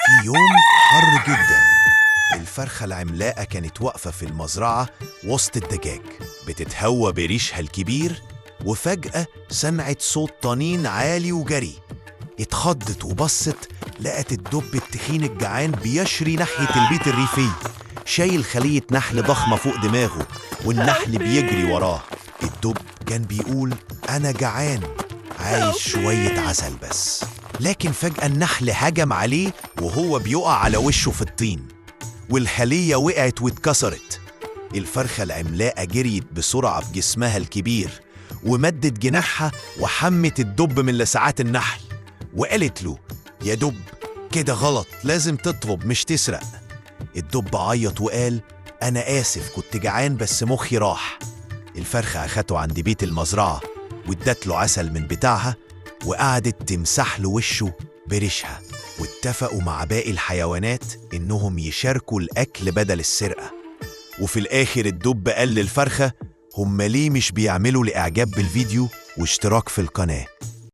في يوم حر جدا، الفرخة العملاقة كانت واقفة في المزرعة وسط الدجاج بتتهوى بريشها الكبير، وفجأة سمعت صوت طنين عالي وجري. اتخضت وبصت، لقت الدب التخين الجعان بيشري ناحية البيت الريفي، شايل خلية نحل ضخمة فوق دماغه والنحل بيجري وراه. الدب كان بيقول أنا جعان، عايز شوية عسل بس. لكن فجأة النحل هجم عليه وهو بيقع على وشه في الطين، والخلية وقعت واتكسرت. الفرخة العملاقة جريت بسرعة بجسمها الكبير ومدت جناحها وحمت الدب من لسعات النحل، وقالت له يا دب كده غلط، لازم تطلب مش تسرق. الدب عيط وقال أنا آسف، كنت جعان بس مخي راح. الفرخة أخته عند بيت المزرعة وادت له عسل من بتاعها، وقعدت تمسح له وشه بريشها، واتفقوا مع باقي الحيوانات إنهم يشاركوا الأكل بدل السرقة. وفي الآخر الدب قال للفرخة هم ليه مش بيعملوا الإعجاب بالفيديو واشتراك في القناة.